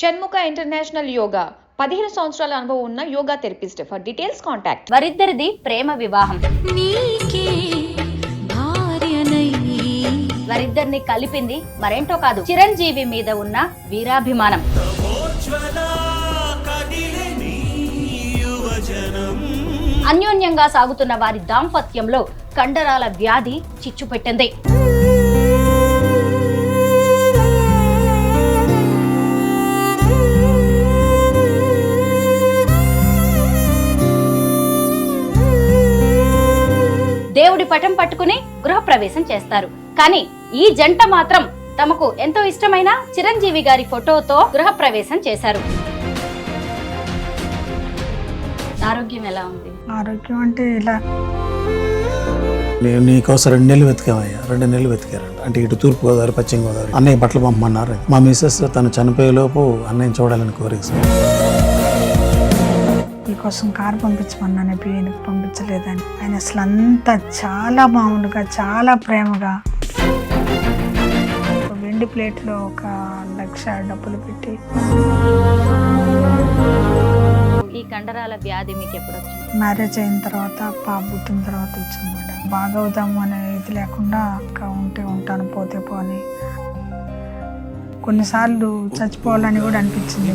Shanmukha international yoga 15 సంవత్సరాల అనుభవం ఉన్న yoga therapist. For details contact. వారిద్దరిది ప్రేమ వివాహం. వారిద్దరిని కలిపింది మరేంటో కాదు, చిరంజీవి మీద ఉన్న వీరాభిమానం. అన్యోన్యంగా సాగుతున్న వారి దాంపత్యంలో కండరాల వ్యాధి చిచ్చుపెట్టింది. దేవుడి పటం పట్టుకుని గృహప్రవేశం చేస్తారు. కానీ ఈ జంట మాత్రం తమకు ఎంతో ఇష్టమైన చిరంజీవి గారి ఫోటోతో గృహప్రవేశం చేశారు. ఆరోగ్యం ఎలా ఉంది? ఆరోగ్యం అంటే ఇలా నేను నీకోసం 2 నెలలు వెతికామయ్యా. 2 నెలలు వెతికారంట. అంటే ఇటు తూర్పు గోదావరి, పశ్చిమ గోదావరి అన్నయ్య బట్టలు పంపమన్నారు. మా మిస్సెస్ తను చనిపోయేలోపు అన్నయ్యని చూడాలని కోరిక. మీకోసం కారు పంపించమన్నాను, బియ్యానికి పంపించలేదని. ఆయన అసలు అంతా చాలా మామూలుగా, చాలా ప్రేమగా ఒక వెండి ప్లేట్లో 1 లక్ష డబ్బులు పెట్టి. ఈ కండరాల వ్యాధి మీకు ఎప్పుడు వచ్చింది? మ్యారేజ్ అయిన తర్వాత, పాప పుట్టిన తర్వాత వచ్చింది మేడం. బాగా అవుదాము అనే ఇది లేకుండా ఇంకా ఉంటే ఉంటాను, పోతే పోని. కొన్నిసార్లు చచ్చిపోవాలని కూడా అనిపించింది.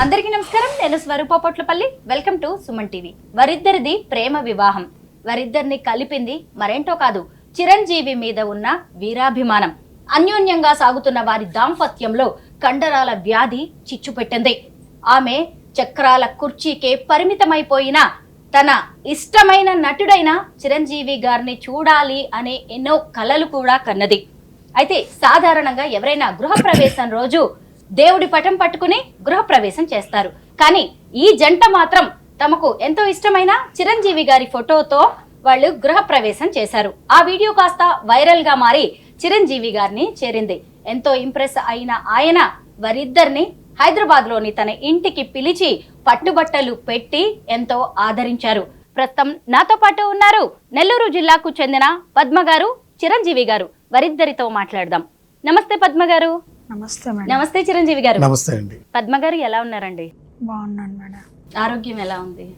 అందరికీ నమస్కారం, నేను Swarupa Potlapalli. Welcome to Suman TV. వారిద్దరిది ప్రేమ వివాహం. వారిద్దరిని కలిపింది మరేంటో కాదు, చిరంజీవి మీద ఉన్న వీరాభిమానం. అన్యోన్యంగా సాగుతున్న వారి దాంపత్యంలో కండరాల వ్యాధి చిచ్చుపెట్టింది. ఆమె చక్రాల కుర్చీకే పరిమితమైపోయిన తన ఇష్టమైన నటుడైన చిరంజీవి గారిని చూడాలి అనే ఎన్నో కలలు కూడా కన్నది. అయితే సాధారణంగా ఎవరైనా గృహప్రవేశం రోజు దేవుడి పటం పట్టుకుని గృహప్రవేశం చేస్తారు. కానీ ఈ జంట మాత్రం తమకు ఎంతో ఇష్టమైన చిరంజీవి గారి ఫోటోతో వాళ్ళు గృహప్రవేశం చేశారు. ఆ వీడియో కాస్త వైరల్ గా మారి చిరంజీవి గారిని చేరింది. ఎంతో ఇంప్రెస్ అయిన ఆయన వారిద్దరిని హైదరాబాద్ లోని తన ఇంటికి పిలిచి పట్టుబట్టలు పెట్టి ఎంతో ఆదరించారు. ప్రస్తుతం నాతో పాటు ఉన్నారు నెల్లూరు జిల్లాకు చెందిన పద్మ గారు, చిరంజీవి గారు. వారిద్దరితో మాట్లాడదాం. నమస్తే పద్మ గారు. నమస్తే మేడం. నమస్తే చిరంజీవి గారు. నమస్తే అండి. పద్మ గారు ఎలా ఉన్నారండి? బాగున్నాను మేడం. ఆరోగ్యం ఎలా ఉంది?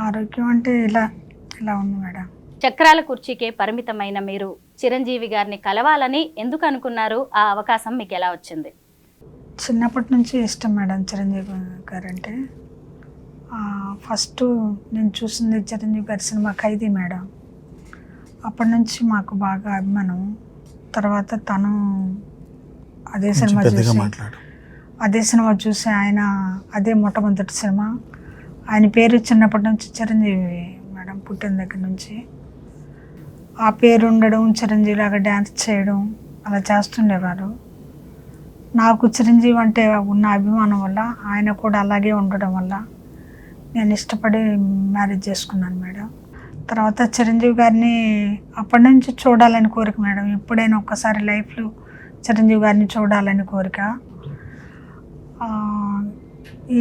ఆరోగ్యం అంటే ఇలా ఉంది మేడం. చక్రాల కుర్చీకే పరిమితమైన మీరు చిరంజీవి గారిని కలవాలని ఎందుకు అనుకున్నారు? ఆ అవకాశం మీకు ఎలా వచ్చింది? చిన్నప్పటి నుంచి ఇష్టం మేడం చిరంజీవి గారు అంటే. ఫస్ట్ నేను చూసింది చిరంజీవి గారి సినిమా ఖైదీ మేడం. అప్పటి నుంచి మాకు బాగా అభిమానం. తర్వాత తను అదే సినిమా చూసి ఆయన అదే మొట్టమొదటి సినిమా. ఆయన పేరు చిన్నప్పటి నుంచి చిరంజీవి మేడం, పుట్టిన దగ్గర నుంచి. ఆ పేరు ఉండడం, చిరంజీవి లాగా డ్యాన్స్ చేయడం అలా చేస్తుండేవారు. నాకు చిరంజీవి అంటే ఉన్న అభిమానం వల్ల, ఆయన కూడా అలాగే ఉండడం వల్ల నేను ఇష్టపడి మ్యారేజ్ చేసుకున్నాను మేడం. తర్వాత చిరంజీవి గారిని అప్పటి నుంచి చూడాలని కోరిక మేడం. ఎప్పుడైనా ఒక్కసారి లైఫ్లో చిరంజీవి గారిని చూడాలని కోరిక.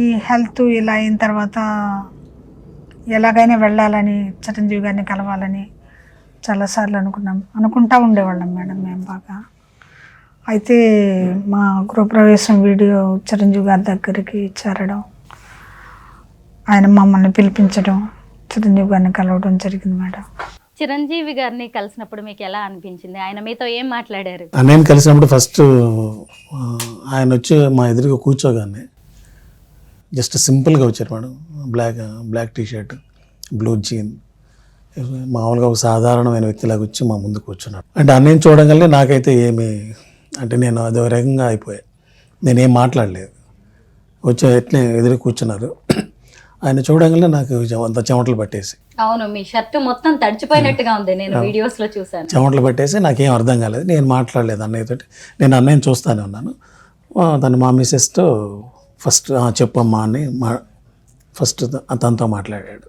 ఈ హెల్త్ ఇలా అయిన తర్వాత ఎలాగైనా వెళ్ళాలని, చిరంజీవి గారిని కలవాలని చాలాసార్లు అనుకుంటూ ఉండేవాళ్ళం మేడం మేము బాగా. అయితే మా గృహప్రవేశం వీడియో చిరంజీవి గారి దగ్గరికి చేరడం, ఆయన మమ్మల్ని పిలిపించడం, చిరంజీవి గారిని కలవడం జరిగింది మేడం. చిరంజీవి గారిని కలిసినప్పుడు మీకు ఎలా అనిపించింది? ఆయన మీతో ఏం మాట్లాడారు? నేను కలిసినప్పుడు ఫస్ట్ ఆయన వచ్చి మా ఎదురుగా కూర్చోగానే జస్ట్ సింపుల్గా వచ్చారు madam. Black T-shirt, blue jean, మామూలుగా ఒక సాధారణమైన వ్యక్తిలాగా వచ్చి మా ముందు కూర్చున్నాడు. అంటే అన్నయ్య చూడగానే నాకైతే ఏమి అంటే నేను అదో రకంగా అయిపోయా. నేనేం మాట్లాడలేదు. వచ్చి ఎట్లే ఎదురు కూర్చున్నారు. ఆయన చూడగానే నాకు అంత చెమటలు పట్టేసి. అవును, మీ షర్ట్ మొత్తం తడిచిపోయినట్టుగా ఉంది, నేను వీడియోస్ లో చూసాను. చెమటలు పట్టేసి నాకేం అర్థం కాలేదు. నేను మాట్లాడలేదు అన్నయ్యతో. నేను అన్నయ్యని చూస్తూనే ఉన్నాను. తను మా మిస్సెస్తో ఫస్ట్ చెప్పమ్మా అని ఫస్ట్ తనతో మాట్లాడాడు.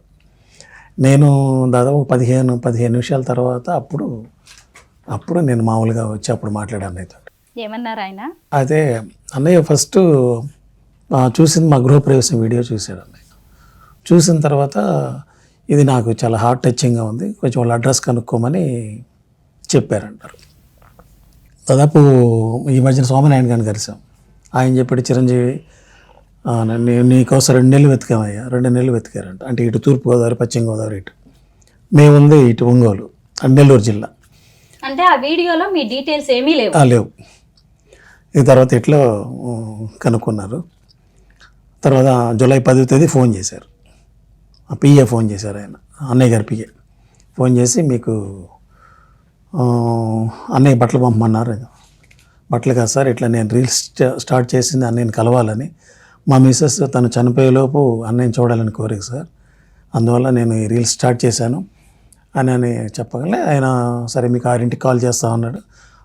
నేను దాదాపు 15 నిమిషాల తర్వాత అప్పుడు నేను మామూలుగా వచ్చి అప్పుడు మాట్లాడాను అన్నయ్యతో. ఏమన్నారు ఆయన? అదే అన్నయ్య ఫస్ట్ చూసింది మా గృహప్రవేశం వీడియో చూశాడు అన్నయ్య. చూసిన తర్వాత ఇది నాకు చాలా హార్ట్ టచింగ్గా ఉంది, కొంచెం వాళ్ళ అడ్రస్ కనుక్కోమని చెప్పారంటారు. దాదాపు ఈ మధ్యన సోమనారాయణ గారిని కలిసాం. ఆయన చెప్పాడు, చిరంజీవి నీకోసం 2 నెలలు వెతికామయ్యా. 2 నెలలు వెతికారంట. అంటే ఇటు తూర్పుగోదావరి, పశ్చిమ గోదావరి, మేముంది ఇటు ఒంగోలు, నెల్లూరు జిల్లా. అంటే ఆ వీడియోలో మీ డీటెయిల్స్ ఏమీ లేవు? లేవు. ఈ తర్వాత ఇట్లా కనుక్కున్నారు. తర్వాత జూలై 10వ తేదీ ఫోన్ చేశారు. పిఏ ఫోన్ చేశారు, ఆయన అన్నయ్య గారి పిఏ ఫోన్ చేసి, మీకు అన్నయ్య బట్టలు పంపమన్నారు. బట్టలు కాదు సార్, ఇట్లా నేను రీల్స్ స్టార్ట్ చేసింది అన్నయ్యని కలవాలని, మా మిస్సెస్ తను చనిపోయేలోపు అన్నయ్యని చూడాలని కోరిక సార్, అందువల్ల నేను ఈ రీల్స్ స్టార్ట్ చేశాను అని చెప్పగలే. ఆయన సరే మీకు 6ంటికి కాల్ చేస్తా అన్నాడు.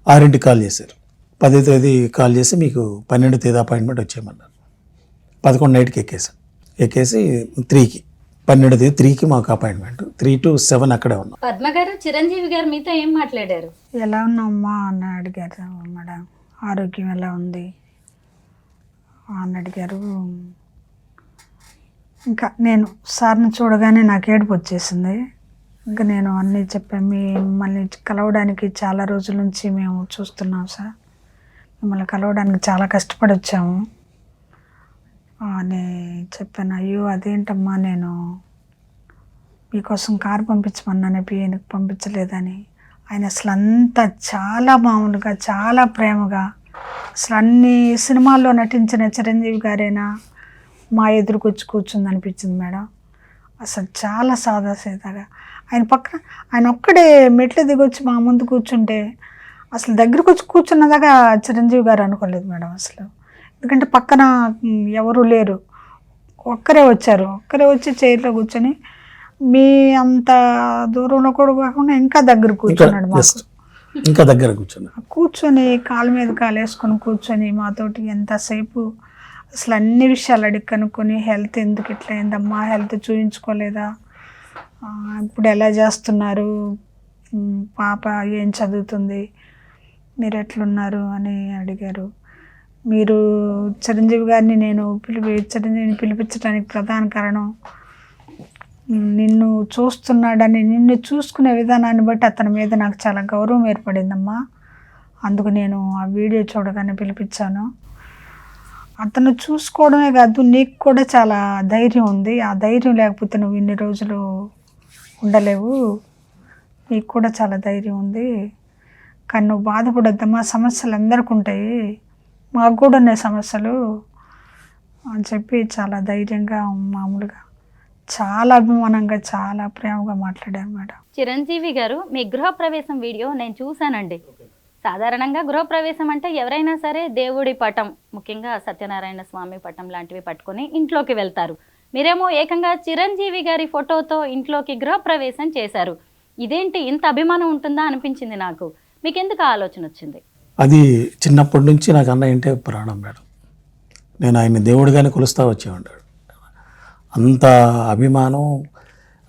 6ంటికి కాల్ చేశారు. 10వ తేదీ కాల్ చేసి మీకు 12వ తేదీ అపాయింట్మెంట్ వచ్చేయమన్నారు. 11 నైట్కి ఎక్కేసి 3కి 12వ తేదీ 3కి మాకు అపాయింట్మెంట్. 3 to 7 అక్కడే ఉన్నాం. పద్మ గారు, చిరంజీవి గారు మీతో ఏం మాట్లాడారు? ఎలా ఉన్నామ్మా అని అడిగారు మేడం. ఆరోగ్యం ఎలా ఉంది అని అడిగారు. ఇంకా నేను సార్ని చూడగానే నాకు ఏడుపు వచ్చేసింది. ఇంకా నేను అన్నీ చెప్పాను. మిమ్మల్ని కలవడానికి చాలా రోజుల నుంచి మేము చూస్తున్నాం సార్, మిమ్మల్ని కలవడానికి చాలా కష్టపడి వచ్చాము అని చెప్పాను. అయ్యో అదేంటమ్మా, నేను మీకోసం కారు పంపించమన్నాను, పిఏనికి పంపించలేదని. ఆయన అసలు అంతా చాలా మామూలుగా, చాలా ప్రేమగా, అసలు అన్ని సినిమాల్లో నటించిన చిరంజీవి గారైనా మా ఎదురుకు వచ్చి కూర్చుంది అనిపించింది మేడం. అసలు చాలా సాదాసీదాగా ఆయన పక్కన, ఆయన ఒక్కడే మెట్లు దిగొచ్చి మా ముందు కూర్చుంటే అసలు దగ్గరకు వచ్చి కూర్చున్నదాకా చిరంజీవి గారు అనుకోలేదు మేడం అసలు. ఎందుకంటే పక్కన ఎవరు లేరు, ఒక్కరే వచ్చారు. ఒక్కరే వచ్చి చైర్లో కూర్చొని మీ అంత దూరంలో కూడా కాకుండా ఇంకా దగ్గర కూర్చున్నాడు మాకు. ఇంకా దగ్గర కూర్చొని కాలు మీద కాలు వేసుకొని కూర్చొని మాతోటి ఎంతసేపు అసలు అన్ని విషయాలు అడిగి కనుక్కొని, హెల్త్ ఎందుకు ఇట్లా అయిందమ్మా, హెల్త్ చూయించుకోలేదా, ఇప్పుడు ఎలా చేస్తున్నారు, పాప ఏం చదువుతుంది, మీరు ఎట్లున్నారు అని అడిగారు. మీరు చిరంజీవి గారిని చిరంజీవిని పిలిపించడానికి ప్రధాన కారణం నిన్ను చూస్తున్నాడని, నిన్ను చూసుకునే విధానాన్ని బట్టి అతని మీద నాకు చాలా గౌరవం ఏర్పడిందమ్మా, అందుకు నేను ఆ వీడియో చూడగానే పిలిపించాను. అతను చూసుకోవడమే కాదు, నీకు కూడా చాలా ధైర్యం ఉంది, ఆ ధైర్యం లేకపోతే నువ్వు ఇన్ని రోజులు ఉండలేవు, నీకు కూడా చాలా ధైర్యం ఉంది, కానీ నువ్వు బాధపడొద్దమ్మా, సమస్యలు అందరికీ ఉంటాయి, మాకు కూడా ఉన్నాయి సమస్యలు అని చెప్పి చాలా ధైర్యంగా, మామూలుగా చాలా అభిమానంగా, చాలా ప్రేమగా మాట్లాడారు మేడం. చిరంజీవి గారు, మీ గృహప్రవేశం వీడియో నేను చూశానండి. సాధారణంగా గృహప్రవేశం అంటే ఎవరైనా సరే దేవుడి పటం, ముఖ్యంగా సత్యనారాయణ స్వామి పటం లాంటివి పట్టుకొని ఇంట్లోకి వెళ్తారు. మీరేమో ఏకంగా చిరంజీవి గారి ఫోటోతో ఇంట్లోకి గృహప్రవేశం చేశారు. ఇదేంటి, ఇంత అభిమానం ఉంటుందా అనిపించింది నాకు. మీకు ఎందుకు ఆలోచన వచ్చింది? అది చిన్నప్పటి నుంచి నాకు అన్నయ్య అంటే ప్రాణం మేడం. నేను ఆయన్ని దేవుడిగానే కొలుస్తూ వచ్చేవాడు. అంత అభిమానం,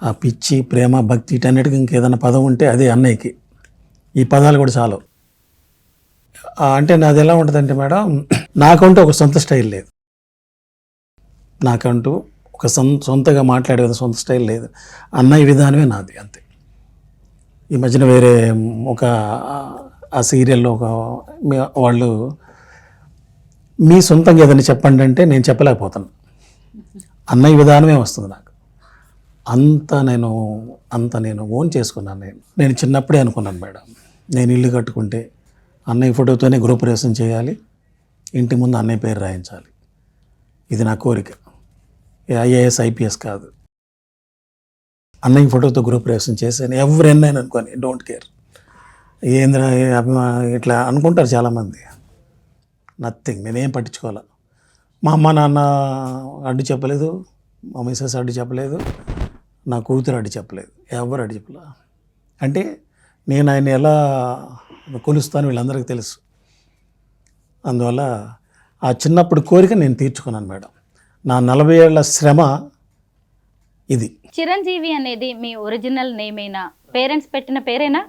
ఆ పిచ్చి, ప్రేమ, భక్తి, వీటన్నిటికీ ఇంకేదైనా పదం ఉంటే అదే అన్నయ్యకి. ఈ పదాలు కూడా చాలు. అంటే నాది ఎలా ఉంటుందంటే మేడం, నాకంటూ ఒక సొంత స్టైల్ లేదు, నాకంటూ ఒక సొంతగా మాట్లాడే సొంత స్టైల్ లేదు. అన్నయ్య విధానమే నాది, అంతే. ఈ మధ్యన వేరే ఒక ఆ సీరియల్లో వాళ్ళు మీ సొంతంగా ఏదైనా చెప్పండి అంటే నేను చెప్పలేకపోతాను. అన్నయ్య విధానమే వస్తుంది నాకు. అంత నేను ఓన్ చేసుకున్నాను. నేను చిన్నప్పుడే అనుకున్నాను మేడం, నేను ఇల్లు కట్టుకుంటే అన్నయ్య ఫోటోతోనే గృహప్రవేశం చేయాలి, ఇంటి ముందు అన్నయ్య పేరు రాయించాలి. ఇది నా కోరిక. ఐఏఎస్ ఐపీఎస్ కాదు, అన్నయ్య ఫోటోతో గృహప్రవేశం చేశాను. ఎవరైనా అనుకోని, డోంట్ కేర్. ఏంద్ర ఇట్లా అనుకుంటారు చాలామంది. నథింగ్, నేనేం పట్టించుకోవాలి. మా అమ్మ నాన్న అడ్డు చెప్పలేదు, మా మిస్సెస్ అడ్డు చెప్పలేదు, నా కూతురు అడ్డు చెప్పలేదు, ఎవరు అడ్డు చెప్పలే. అంటే నేను ఆయన ఎలా కొలుస్తాను వీళ్ళందరికీ తెలుసు. అందువల్ల ఆ చిన్నప్పుడు కోరిక నేను తీర్చుకున్నాను మేడం. నా 40 ఏళ్ల శ్రమ ఇది. చిరంజీవి అనేది మీ ఒరిజినల్ నేమేనా? పేరెంట్స్ పెట్టిన పేరేనా?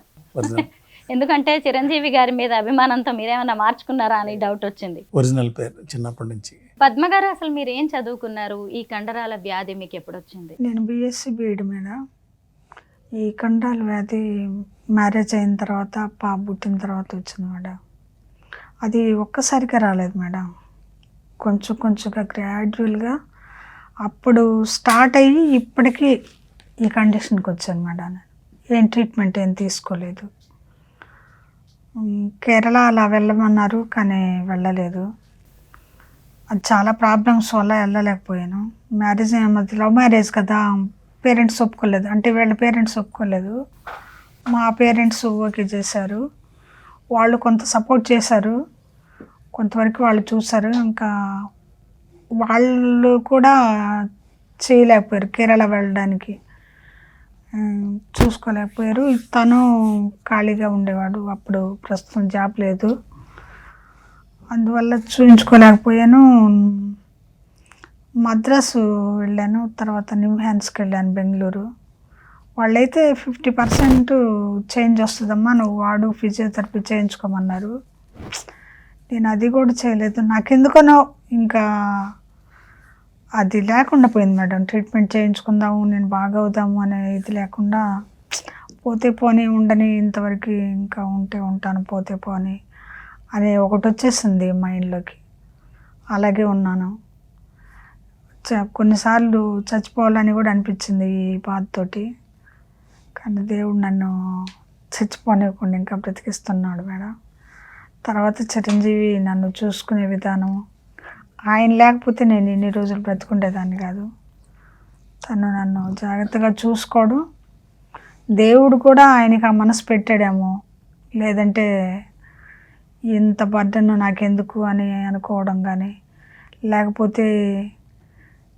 ఎందుకంటే చిరంజీవి గారి మీద అభిమానంతో మీరేమన్నా మార్చుకున్నారా అని డౌట్ వచ్చింది. ఒరిజినల్ పేరు చిన్నప్పటి నుంచి. పద్మ గారు, అసలు మీరు ఏం చదువుకున్నారు? ఈ కండరాల వ్యాధి మీకు ఎప్పుడు వచ్చింది? నేను బీఎస్సీ బీఈడి మేడం. ఈ కండరాల వ్యాధి మ్యారేజ్ అయిన తర్వాత, పాప పుట్టిన తర్వాత వచ్చింది మేడం. అది ఒక్కసారిగా రాలేదు మేడం, కొంచెం కొంచెంగా గ్రాడ్యువల్గా అప్పుడు స్టార్ట్ అయ్యి ఇప్పటికీ ఈ కండిషన్కి వచ్చాను మేడం. ఏం ట్రీట్మెంట్ ఏం తీసుకోలేదు. కేరళ అలా వెళ్ళమన్నారు కానీ వెళ్ళలేదు. అది చాలా ప్రాబ్లమ్స్ వల్ల వెళ్ళలేకపోయాను. మ్యారేజ్ మధ్య లవ్ మ్యారేజ్ కదా, పేరెంట్స్ ఒప్పుకోలేదు, అంటే వీళ్ళ పేరెంట్స్ ఒప్పుకోలేదు, మా పేరెంట్స్ ఓకే చేశారు. వాళ్ళు కొంత సపోర్ట్ చేశారు, కొంతవరకు వాళ్ళు చూశారు. ఇంకా వాళ్ళు కూడా చేయలేకపోయారు, కేరళ వెళ్ళడానికి చూసుకోలేకపోయారు. తను ఖాళీగా ఉండేవాడు, అప్పుడు ప్రస్తుతం జాబ్ లేదు, అందువల్ల చూపించుకోలేకపోయాను. మద్రాసు వెళ్ళాను, తర్వాత నిమ్హాన్స్కి వెళ్ళాను బెంగళూరు. వాళ్ళైతే 50% చేంజ్ వస్తుందమ్మా, నువ్వు వాడు ఫిజియోథెరపీ చేయించుకోమన్నారు. నేను అది కూడా చేయలేదు. నాకెందుకనో ఇంకా అది లేకుండా పోయింది మేడం. ట్రీట్మెంట్ చేయించుకుందాము, నేను బాగా అవుదాము అనే ఇది లేకుండా, పోతే పోనీ ఉండని, ఇంతవరకు ఇంకా ఉంటే ఉంటాను, పోతే పోనీ అనే ఒకటి వచ్చేసింది మైండ్లోకి. అలాగే ఉన్నాను. కొన్నిసార్లు చచ్చిపోవాలని కూడా అనిపించింది ఈ బాధతోటి, కానీ దేవుడు నన్ను చచ్చిపోనివ్వకుండా ఇంకా బ్రతికిస్తున్నాడు మేడం. తర్వాత చిరంజీవి నన్ను చూసుకునే విధానం, ఆయన లేకపోతే నేను ఇన్ని రోజులు బ్రతికుండేదాన్ని కాదు. తను నన్ను జాగ్రత్తగా చూసుకోవడం, దేవుడు కూడా ఆయనకి ఆ మనసు పెట్టాడేమో, లేదంటే ఇంత బర్డను నాకెందుకు అని అనుకోవడం కానీ, లేకపోతే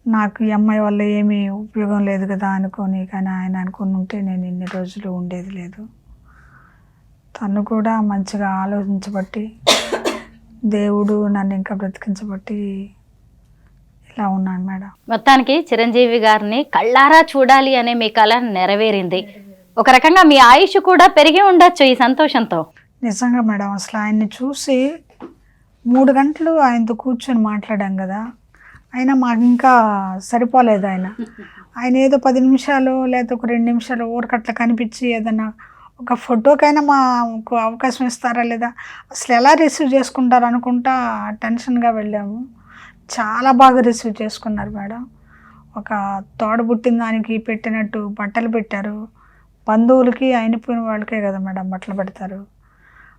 నాకు ఈ అమ్మాయి వల్ల ఏమీ ఉపయోగం లేదు కదా అనుకొని, కానీ ఆయన అనుకుని ఉంటే నేను ఇన్ని రోజులు ఉండేది లేదు. తను కూడా మంచిగా ఆలోచించబట్టి, దేవుడు నన్ను ఇంకా బ్రతికించబట్టి ఇలా ఉన్నాను మేడం. మొత్తానికి చిరంజీవి గారిని కళ్ళారా చూడాలి అనే మీ కళ నెరవేరింది. ఒక రకంగా మీ ఆయుష్ కూడా పెరిగి ఉండొచ్చు ఈ సంతోషంతో. నిజంగా మేడం, అసలు ఆయన్ని చూసి 3 గంటలు ఆయనతో కూర్చొని మాట్లాడాం కదా, అయినా మాకు ఇంకా సరిపోలేదు. ఆయన ఏదో 10 నిమిషాలు లేదా ఒక 2 నిమిషాలు ఊరకట్ల కనిపించి ఏదైనా ఒక ఫోటోకైనా మాకు అవకాశం ఇస్తారా లేదా, అసలు ఎలా రిసీవ్ చేసుకుంటారు అనుకుంటా టెన్షన్గా వెళ్ళాము. చాలా బాగా రిసీవ్ చేసుకున్నారు మేడం. ఒక తోడబుట్టిన దానికి పెట్టినట్టు బట్టలు పెట్టారు. బంధువులకి అయిపోయిన వాళ్ళకే కదా మేడం బట్టలు పెడతారు.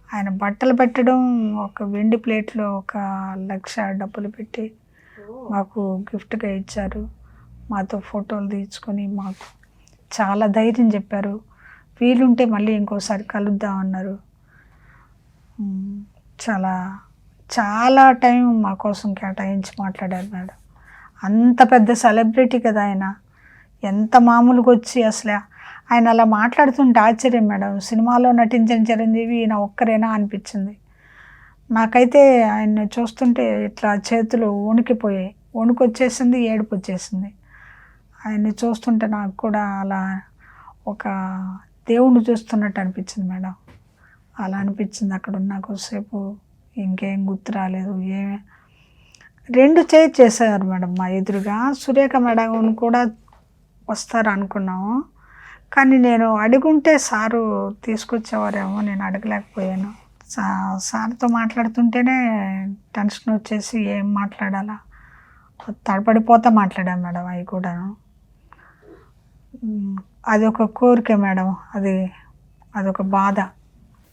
ఆయన బట్టలు పెట్టడం, ఒక వెండి ప్లేట్లో 1,00,000 డబ్బులు పెట్టి మాకు గిఫ్ట్గా ఇచ్చారు. మాతో ఫోటోలు తీర్చుకొని మాకు చాలా ధైర్యం చెప్పారు. వీలుంటే మళ్ళీ ఇంకోసారి కలుద్దాం అన్నారు. చాలా చాలా టైం మా కోసం కేటాయించి మాట్లాడారు మేడం. అంత పెద్ద సెలబ్రిటీ కదా ఆయన, ఎంత మామూలుగా వచ్చి అసలు ఆయన అలా మాట్లాడుతుంటే ఆశ్చర్యం మేడం. సినిమాలో నటించిన చిరంజీవి ఈయన ఒక్కరేనా అనిపించింది నాకైతే. ఆయన చూస్తుంటే ఇట్లా చేతులు వణికిపోయాయి, వణుకు వచ్చేసింది, ఏడుపు వచ్చేసింది. ఆయన్ని చూస్తుంటే నాకు కూడా అలా ఒక దేవుణ్ణి చూస్తున్నట్టు అనిపించింది మేడం. అలా అనిపించింది అక్కడ ఉన్న కొద్దిసేపు. ఇంకేం గుర్తు రాలేదు. 2 చేశారు మేడం మా ఎదురుగా. సురేఖ మేడం కూడా వస్తారు అనుకున్నాము, కానీ నేను అడుగుంటే సారు తీసుకొచ్చేవారేమో, నేను అడగలేకపోయాను. సార్తో మాట్లాడుతుంటేనే టెన్షన్ వచ్చేసి ఏం మాట్లాడాలా తడపడిపోతా మాట్లాడాను మేడం. అవి కూడాను అది ఒక కోరిక మేడం, అదొక బాధ.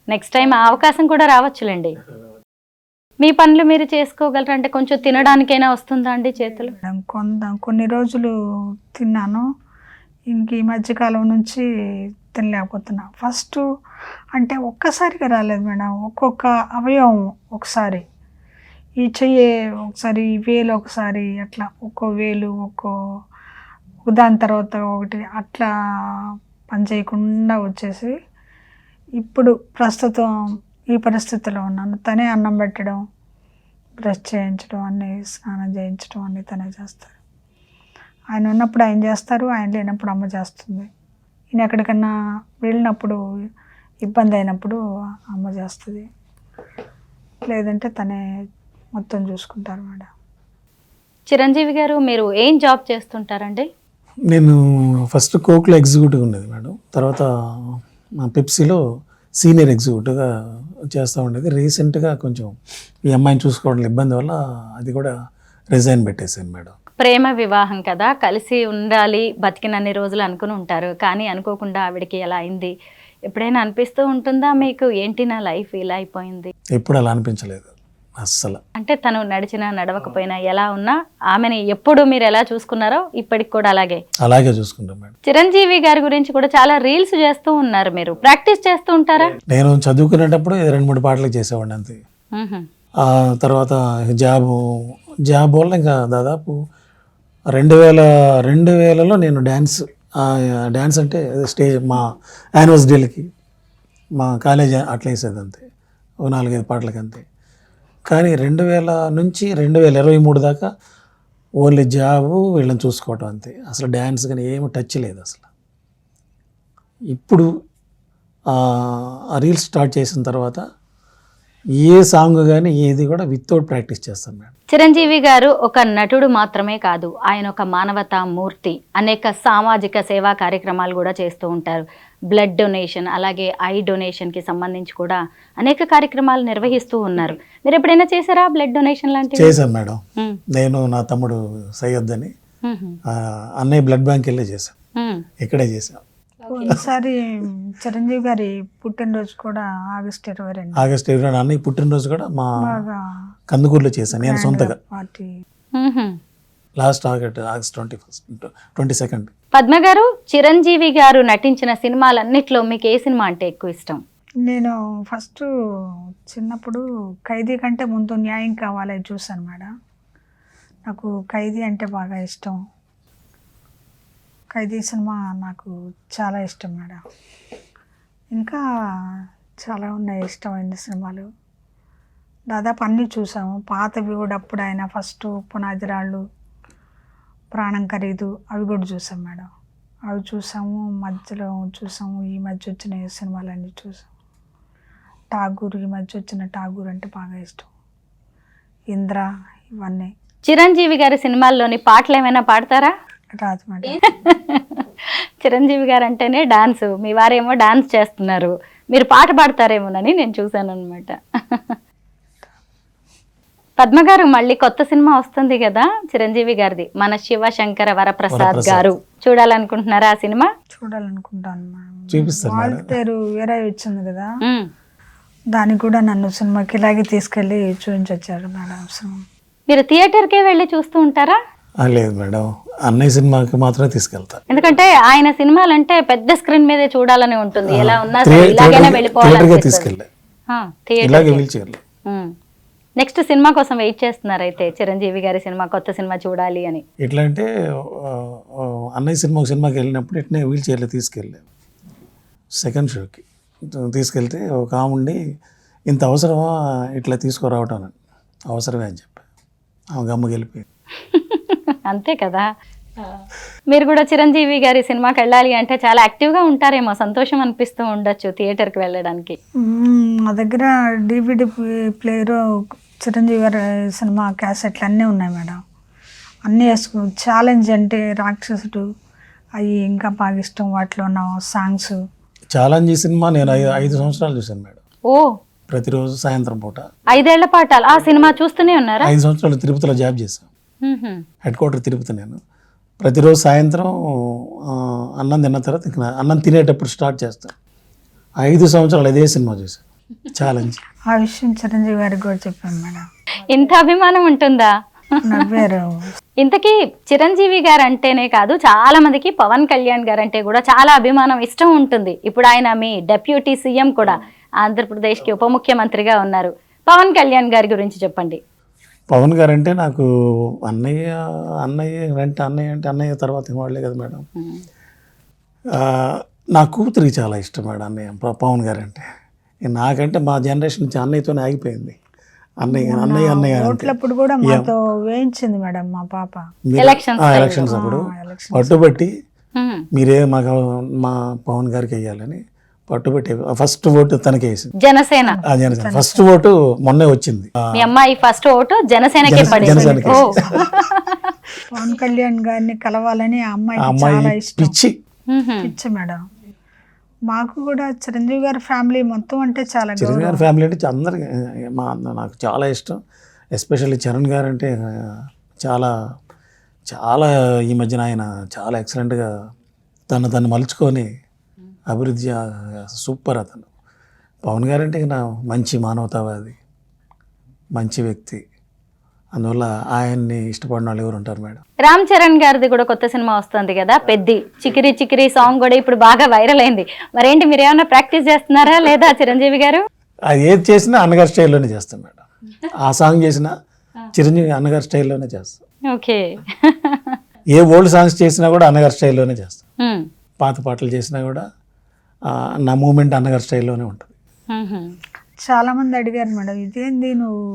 నెక్స్ట్ టైం ఆ అవకాశం కూడా రావచ్చులేండి. మీ పనులు మీరు చేసుకోగలరు అంటే కొంచెం తినడానికైనా వస్తుందా అండి చేతులు? కొన్ని రోజులు తిన్నాను, ఇంక ఈ మధ్యకాలం నుంచి తినలేకపోతున్నా. ఫస్ట్ అంటే ఒక్కసారిగా రాలేదు మేడం, ఒక్కొక్క అవయవం ఒకసారి, ఈ చెయ్యి ఒకసారి, ఈ వేలు ఒకసారి, అట్లా ఒక్కో వేలు దాని తర్వాత ఒకటి అట్లా పని చేయకుండా వచ్చేసి ఇప్పుడు ప్రస్తుతం ఈ పరిస్థితిలో ఉన్నాను. తనే అన్నం పెట్టడం, బ్రష్ చేయించడం, అన్నీ స్నానం చేయించడం అన్నీ తనే చేస్తారు. ఆయన ఉన్నప్పుడు ఆయన చేస్తారు, ఆయన లేనప్పుడు అమ్మ చేస్తుంది. ఈయన ఎక్కడికన్నా వెళ్ళినప్పుడు ఇబ్బంది అయినప్పుడు అమ్మ చేస్తుంది, లేదంటే తనే మొత్తం చూసుకుంటారు మేడం. చిరంజీవి గారు మీరు ఏం జాబ్ చేస్తుంటారండి? నేను ఫస్ట్ కోక్లో ఎగ్జిక్యూటివ్ ఉండేది మేడం, తర్వాత పెప్సీలో సీనియర్ ఎగ్జిక్యూటివ్గా చేస్తూ ఉండేది. రీసెంట్గా కొంచెం ఈ అమ్మాయిని చూసుకోవడం ఇబ్బంది వల్ల అది కూడా రిజైన్ పెట్టేశాను మేడం. ప్రేమ వివాహం కదా, కలిసి ఉండాలి బతికినన్ని రోజులు అనుకుని ఉంటారు, కానీ అనుకోకుండా ఆవిడకి ఎలా అయింది? ఎప్పుడైనా అనిపిస్తూ ఉంటుందా మీకు, ఏంటి నా లైఫ్ ఇలా అయిపోయింది? ఎప్పుడు అలా అనిపించలేదు అస్సలు. అంటే తను నడిచినా నడవకపోయినా ఎలా ఉన్నా ఆమెని ఎప్పుడు మీరు ఎలా చూసుకున్నారో ఇప్పటికి కూడా అలాగే చూసుకుంటాం మేడం. చిరంజీవి గారి గురించి కూడా చాలా రీల్స్ చేస్తూ ఉన్నారు, మీరు ప్రాక్టీస్ చేస్తూ ఉంటారా? నేను చదువుకునేటప్పుడు 2-3 పాటలు చేసేవాడిని అంతే. ఆ తర్వాత జాబ్ వల్ల ఇంకా దాదాపు 2000లో నేను డ్యాన్స్ అంటే స్టేజ్ మా యానివర్సరీలకి మా కాలేజ్ అట్లా వేసేది అంతే, 4-5 పాటలకి అంతే. కానీ 2000 నుంచి 2023 దాకా ఓన్లీ జాబు వీళ్ళని చూసుకోవటం అంతే. అసలు డ్యాన్స్ కానీ ఏమి టచ్ లేదు అసలు. ఇప్పుడు ఆ రీల్స్ స్టార్ట్ చేసిన తర్వాత ఏ సాంగ్ కానీ ఏది కూడా వితౌట్ ప్రాక్టీస్ చేస్తాను మేడం. చిరంజీవి గారు ఒక నటుడు మాత్రమే కాదు, ఆయన ఒక మానవతా మూర్తి. అనేక సామాజిక సేవా కార్యక్రమాలు కూడా చేస్తూ ఉంటారు. బ్లడ్ డొనేషన్, అలాగే ఐ డొనేషన్కి సంబంధించి కూడా అనేక కార్యక్రమాలు నిర్వహిస్తూ ఉన్నారు. మీరు ఎప్పుడైనా చేశారా బ్లడ్ డొనేషన్ లాంటివి? చేశాను మేడం. నేను, నా తమ్ముడు సయ్యద్ అని అన్నయ్య బ్లడ్ బ్యాంక్ వెళ్ళి చేశాను, ఇక్కడే చేశాను. ఒకసారి చిరంజీవి గారి పుట్టినరోజు కూడా ఆగస్ట్ 22 అన్నయ్య పుట్టినరోజు కూడా మా కందుకూరులో చేశాను నేను సొంతగా. Party last August 22. పద్మ గారు, చిరంజీవి గారు నటించిన సినిమాలన్నిట్లో మీకు ఏ సినిమా అంటే ఎక్కువ ఇష్టం? నేను ఫస్ట్ చిన్నప్పుడు ఖైదీ కంటే ముందు న్యాయం కావాలి చూసాను మేడం. నాకు ఖైదీ అంటే బాగా ఇష్టం. ఖైదీ సినిమా నాకు చాలా ఇష్టం మేడం. ఇంకా చాలా ఉన్నాయి ఇష్టమైన సినిమాలు, దాదాపు అన్నీ చూసాము. పాతవి కూడా అప్పుడు ఆయన ఫస్ట్ పునాదిరాళ్ళు, ప్రాణం ఖరీదు అవి కూడా చూసాం మేడం. అవి చూసాము, మధ్యలో చూసాము, ఈ మధ్య వచ్చిన సినిమాలన్నీ చూసాము. ఠాగూర్, ఈ మధ్య వచ్చిన ఠాగూర్ అంటే బాగా ఇష్టం. ఇంద్ర, ఇవన్నీ. చిరంజీవి గారి సినిమాల్లోని పాటలు ఏమైనా పాడతారా? రాదు మేడం. చిరంజీవి గారు అంటేనే డాన్స్, మీ వారేమో డాన్స్ చేస్తున్నారు, మీరు పాట పాడతారేమోనని నేను చూశాను అనమాట. పద్మ గారు, మళ్ళీ కొత్త సినిమా వస్తుంది కదా చిరంజీవి గారిది, మన శివశంకర వరప్రసాద్ గారు, చూడాలనుకుంటున్నారా ఆ సినిమా? చూడాలనుకుంటాను మేడం. చూపిస్తాను. వాళ్ళ వేరే వచ్చింది కదా, దానికి కూడా నన్ను సినిమాకి ఇలాగే తీసుకెళ్ళి చూపించొచ్చారు మేడం. మీరు థియేటర్కే వెళ్ళి చూస్తూ ఉంటారా? లేదు మేడం, అన్నయ్య సినిమాకి మాత్రమే తీసుకెళ్తా. ఎందుకంటే ఆయన సినిమాలంటే పెద్ద స్క్రీన్ మీదే చూడాలని ఉంటుంది, ఎలా ఉన్నా సరే ఇలాగైనా వెళ్ళిపోవాలి. నెక్స్ట్ సినిమా కోసం వెయిట్ చేస్తున్నారు అయితే, చిరంజీవి గారి సినిమా, కొత్త సినిమా చూడాలి అని. ఎట్లా అంటే అన్నయ్య సినిమాకి వెళ్ళినప్పుడు ఇట్నే వీల్ చైర్లో తీసుకెళ్ళాను. సెకండ్ షోకి తీసుకెళ్తే ఒక ఆముండి, ఇంత అవసరమా ఇట్లా తీసుకురావటం అని, అవసరమే అని చెప్పి ఆమె గమ్మకి వెళ్ళిపోయింది. అంతే కదా. మీరు కూడా చిరంజీవి గారి సినిమాకి వెళ్ళాలి అంటే చాలా యాక్టివ్గా ఉంటారేమో, సంతోషం అనిపిస్తూ ఉండొచ్చు థియేటర్కి వెళ్ళడానికి. మా దగ్గర DVD ప్లేయర్, చిరంజీవి గారి సినిమా క్యాసెట్లు అన్నీ ఉన్నాయి మేడం. అన్నీ వేసుకు ఛాలెంజ్ అంటే రాక్షసుడు అవి ఇంకా బాగా ఇష్టం. వాటిలో ఉన్న సాంగ్స్. ఛాలెంజ్ సినిమా నేను 5 సంవత్సరాలు చూశాను మేడం. ఓ, ప్రతిరోజు సాయంత్రం పూట 5 ఏళ్ల పాటు ఆ సినిమా చూస్తూనే ఉన్నారా? 5 సంవత్సరాలు తిరుపతిలో జాబ్ చేశాను. Head quarter Tirupati. నేను ప్రతిరోజు సాయంత్రం అన్నం తిన్న తర్వాత అన్నం తినేటప్పుడు స్టార్ట్ చేస్తాను. 5 సంవత్సరాలు అదే సినిమా చూసాను, ఛాలెంజ్. ఆ విషయం చిరంజీవి గారికి కూడా చెప్పాను మేడం. ఇంత అభిమానం ఉంటుందా? నవ్వారు. ఇంతకీ చిరంజీవి గారు అంటేనే కాదు, చాలా మందికి పవన్ కళ్యాణ్ గారు అంటే కూడా చాలా అభిమానం, ఇష్టం ఉంటుంది. ఇప్పుడు ఆయన మీ డిప్యూటీ సీఎం కూడా, ఆంధ్రప్రదేశ్కి ఉప ముఖ్యమంత్రిగా ఉన్నారు. పవన్ కళ్యాణ్ గారి గురించి చెప్పండి. పవన్ గారు అంటే నాకు అన్నయ్య అంటే అన్నయ్య తర్వాత వాళ్ళే కదా మేడం. నా కూతురికి చాలా ఇష్టం మేడం అన్నయ్య. పవన్ గారు అంటే నాకంటే మా జనరేషన్ నుంచి అన్నయ్యతోనే ఆగిపోయింది. అన్నయ్య ఓట్లప్పుడు కూడా మాతో వేయించింది మేడం మా పాప. ఎలక్షన్స్ అప్పుడు పట్టుబట్టి మీరే మా పవన్ గారికి వేయాలని పట్టుబట్టి ఫస్ట్ ఓటు తనకే వేసింది. జనసేన ఫస్ట్ ఓటు మొన్నే వచ్చింది. మీ అమ్మాయి ఫస్ట్ ఓటు జనసేనకే పడింది. పవన్ కళ్యాణ్ గారిని కలవాలని ఆ అమ్మాయి పిచ్చి మేడం. మాకు కూడా చిరంజీవి గారి ఫ్యామిలీ మొత్తం అంటే చాలా చిరంజీవి గారి ఫ్యామిలీ అంటే అందరికి నాకు చాలా ఇష్టం. ఎస్పెషల్లీ చరణ్ గారు అంటే చాలా చాలా ఈ మధ్యన ఆయన చాలా ఎక్సలెంట్గా తను మలుచుకొని అభివృద్ధి సూపర్ అతను. పవన్ గారు అంటే నా మంచి మానవతావాది, మంచి వ్యక్తి. అందువల్ల ఆయన్ని ఇష్టపడిన వాళ్ళు ఎవరు ఉంటారు మేడం? రామ్ చరణ్ గారిది కూడా కొత్త సినిమా వస్తుంది కదా, పెద్ది. చికిరి చికిరి సాంగ్ కూడా ఇప్పుడు బాగా వైరల్ అయింది. మరేంటి, మీరు ఏమైనా ప్రాక్టీస్ చేస్తున్నారా లేదా చిరంజీవి గారు? అది ఏది చేసినా అన్నగారి స్టైల్లోనే చేస్తాం మేడం. ఆ సాంగ్ చేసినా చిరంజీవి అన్నగారి స్టైల్లోనే చేస్తాం. ఓకే. ఏ ఓల్డ్ సాంగ్స్ చేసినా కూడా అన్నగారి స్టైల్లోనే చేస్తాం. పాత పాటలు చేసినా కూడా నా మూమెంట్ అన్నగారి స్టైల్లోనే ఉంటుంది. చాలామంది అడిగారు మేడం, ఇదేంది నువ్వు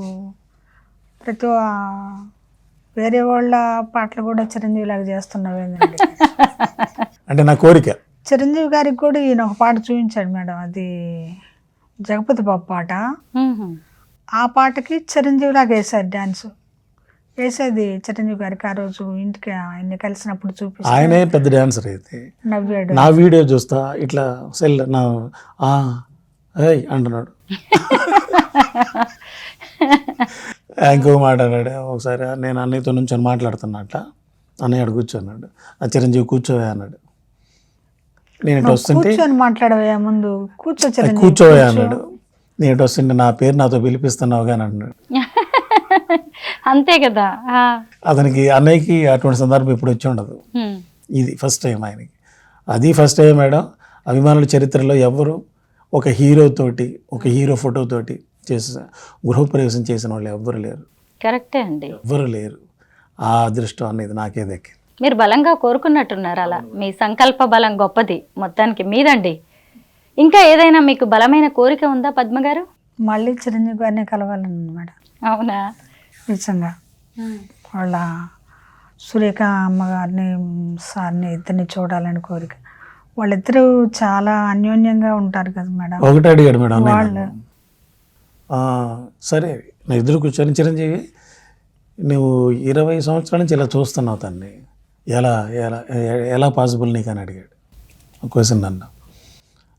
ప్రతి వేరే వాళ్ళ పాటలు కూడా చిరంజీవి లాగా చేస్తున్నావు ఏంటంటే అంటే నా కోరిక. చిరంజీవి గారికి కూడా ఈయన ఒక పాట చూపించాడు మేడం, అది జగపతి బాబు పాట. ఆ పాటకి చిరంజీవి లాగా వేశారు డ్యాన్స్. వేసేది చిరంజీవి గారికి ఆ రోజు ఇంటికి ఆయన్ని కలిసినప్పుడు చూపిస్తే ఆయనే పెద్ద డాన్సర్ అయితే నవ్వాడు. నా వీడియో చూస్తా ఇట్లా సెల్ నా ఏయ్ అంటున్నాడు. ఇంకో మాట అన్నాడు ఒకసారి, నేను అన్నయ్యతో నుంచి మాట్లాడుతున్నట్ట, అన్నయ్య అడు కూర్చోన్నాడు, ఆ చిరంజీవి కూర్చోవే అన్నాడు. నేను ఇటు వస్తుంటే కూర్చొని మాట్లాడవే ముందు కూర్చోవే అన్నాడు. నేను ఇటు వస్తుంటే నా పేరు నాతో పిలిపిస్తున్నావు కానీ అంటున్నాడు. అంతే కదా. అతనికి అన్నయ్యకి అటువంటి సందర్భం ఇప్పుడు వచ్చి ఉండదు. ఇది ఫస్ట్ టైం ఆయనకి. అది ఫస్ట్ టైం మేడం. అభిమానుల చరిత్రలో ఎవరు ఒక హీరోతోటి, ఒక హీరో ఫోటోతోటి చేసిన గృహప్రవేశం చేసిన వాళ్ళు ఎవ్వరు లేరు. కరెక్టే అండి, ఎవ్వరు లేరు. ఆ అదృష్టం అనేది నాకే దక్కింది. మీరు బలంగా కోరుకున్నట్టున్నారు. అలా మీ సంకల్ప బలం గొప్పది మొత్తానికి మీదండి. ఇంకా ఏదైనా మీకు బలమైన కోరిక ఉందా పద్మ గారు? మళ్ళీ చిరంజీవి గారిని కలవాలని మేడం. అవునా? నిజంగా వాళ్ళ సురేఖ అమ్మగారిని సార్ని ఇద్దరిని చూడాలని కోరిక. వాళ్ళిద్దరూ చాలా అన్యోన్యంగా ఉంటారు కదా మేడం. ఒకటి అడిగాడు మేడం వాళ్ళు సరే నా ఎదురు కూర్చొని, చిరంజీవి నువ్వు 20 సంవత్సరాల నుంచి ఇలా చూస్తున్నావు తన్ని, ఎలా ఎలా ఎలా పాసిబుల్ నీకు అని అడిగాడు క్వశ్చన్ నన్ను.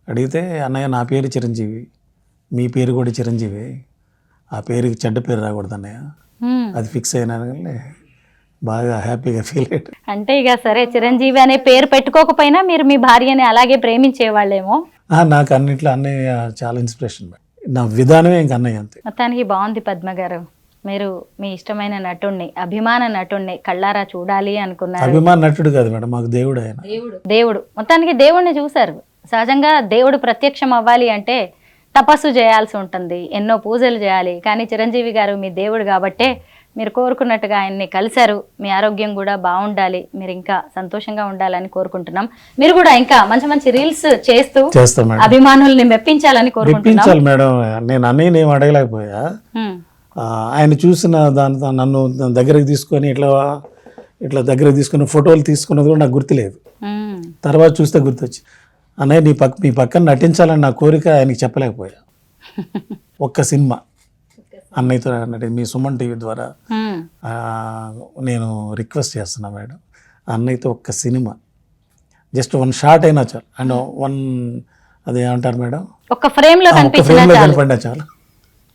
అడిగితే అన్నయ్య నా పేరు చిరంజీవి, మీ పేరు కూడా చిరంజీవి, ఆ పేరుకి చెడ్డ పేరు రాకూడదు అన్నయ్య, అది ఫిక్స్ అయినా బాగా హ్యాపీగా ఫీల్ అయ్యాడు. అంటే ఇక సరే చిరంజీవి అనే పేరు పెట్టుకోకపోయినా మీరు మీ భార్యని అలాగే ప్రేమించేవాళ్ళేమో. నాకు అన్నిట్లో అన్నయ్య చాలా ఇన్స్పిరేషన్, నా విధానమే ఇంక అన్నయ్య అంతే. మొత్తానికి బాగుంది పద్మ గారు. మీరు మీ ఇష్టమైన నటుణ్ణి, అభిమాన నటుణ్ణి కళ్ళారా చూడాలి అనుకున్నారు. అభిమాన నటుడు కాదు మేడం, మాకు దేవుడు ఆయన. దేవుడు మొత్తానికి దేవుడిని చూశారు. సహజంగా దేవుడు ప్రత్యక్షం అవ్వాలి అంటే తపస్సు చేయాల్సి ఉంటుంది, ఎన్నో పూజలు చేయాలి. కానీ చిరంజీవి గారు మీ దేవుడు కాబట్టే మీరు కోరుకున్నట్టుగా ఆయన్ని కలిశారు. మీ ఆరోగ్యం కూడా బాగుండాలి, మీరు ఇంకా సంతోషంగా ఉండాలని కోరుకుంటున్నాం. మీరు కూడా ఇంకా మంచి మంచి రీల్స్ చేస్తూ అభిమానుల్ని మెప్పించాలని కోరుకుంటున్నాం మేడం. నేను అన్నయ్యని ఏం అడగలేకపోయా, ఆయన చూసిన దాని నన్ను దగ్గరకు తీసుకొని ఇట్లా దగ్గరకు తీసుకుని ఫోటోలు తీసుకున్నది కూడా నాకు గుర్తులేదు. తర్వాత చూస్తే గుర్తొచ్చి, అన్నయ్య మీ పక్కన నటించాలని నా కోరిక ఆయనకి చెప్పలేకపోయా. ఒక్క సినిమా అన్నయ్యతో నటి మీ సుమన్ టీవీ ద్వారా నేను రిక్వెస్ట్ చేస్తున్నా మేడం, అన్నయ్యతో ఒక్క సినిమా జస్ట్ 1 షాట్ అయినా చాలు. అండ్ 1 అదేమంటారు మేడం, ఒక్క ఫ్రేమ్ లో కనపడినా చాలు.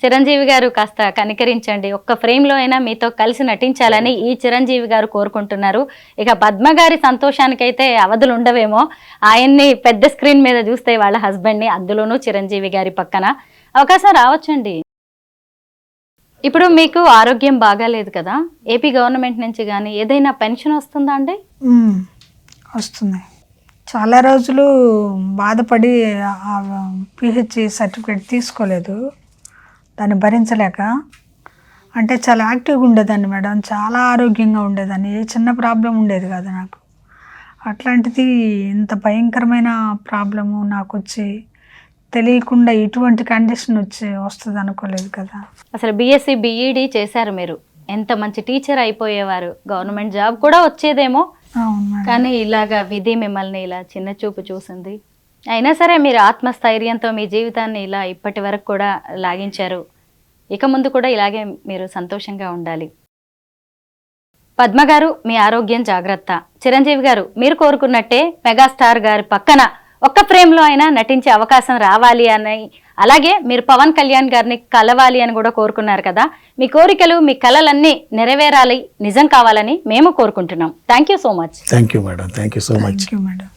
చిరంజీవి గారు కాస్త కనికరించండి, ఒక్క ఫ్రేమ్ లో అయినా మీతో కలిసి నటించాలని ఈ చిరంజీవి గారు కోరుకుంటున్నారు. ఇక పద్మ గారి సంతోషానికైతే అవధులు ఉండవేమో. ఆయన్ని పెద్ద స్క్రీన్ మీద చూస్తే వాళ్ళ హస్బెండ్ ని, అందులోనూ చిరంజీవి గారి పక్కన అవకాశం రావచ్చండి. ఇప్పుడు మీకు ఆరోగ్యం బాగాలేదు కదా, ఏపీ గవర్నమెంట్ నుంచి కానీ ఏదైనా పెన్షన్ వస్తుందా అండి? వస్తుంది. చాలా రోజులు బాధపడి పిహెచ్ సర్టిఫికేట్ తీసుకోలేదు, దాన్ని భరించలేక. అంటే చాలా యాక్టివ్గా ఉండేదాన్ని మేడం, చాలా ఆరోగ్యంగా ఉండేదాన్ని, ఏ చిన్న ప్రాబ్లం ఉండేది కాదు నాకు. అట్లాంటిది ఇంత భయంకరమైన ప్రాబ్లము నాకు వచ్చి తెలియకుండా ఇటువంటి కండిషన్ వస్తుంది అనుకోలేదు కదా. అసలు బీఎస్సీ బీఈడీ చేశారు మీరు, ఎంత మంచి టీచర్ అయిపోయేవారు, గవర్నమెంట్ జాబ్ కూడా వచ్చేదేమో. కానీ ఇలాగా విధి మిమ్మల్ని ఇలా చిన్న చూపు చూసింది. అయినా సరే మీరు ఆత్మస్థైర్యంతో మీ జీవితాన్ని ఇలా ఇప్పటి వరకు కూడా లాగించారు. ఇక ముందు కూడా ఇలాగే మీరు సంతోషంగా ఉండాలి. పద్మ గారు మీ ఆరోగ్యం జాగ్రత్త. చిరంజీవి గారు మీరు కోరుకున్నట్టే మెగాస్టార్ గారి పక్కన ఒక్క ఫ్రేమ్లో అయినా నటించే అవకాశం రావాలి అని, అలాగే మీరు పవన్ కళ్యాణ్ గారిని కలవాలి అని కూడా కోరుకున్నారు కదా. మీ కోరికలు, మీ కలలన్నీ నెరవేరాలి, నిజం కావాలని మేము కోరుకుంటున్నాం. Thank you so much. Thank you madam, thank you so much. Thank you madam.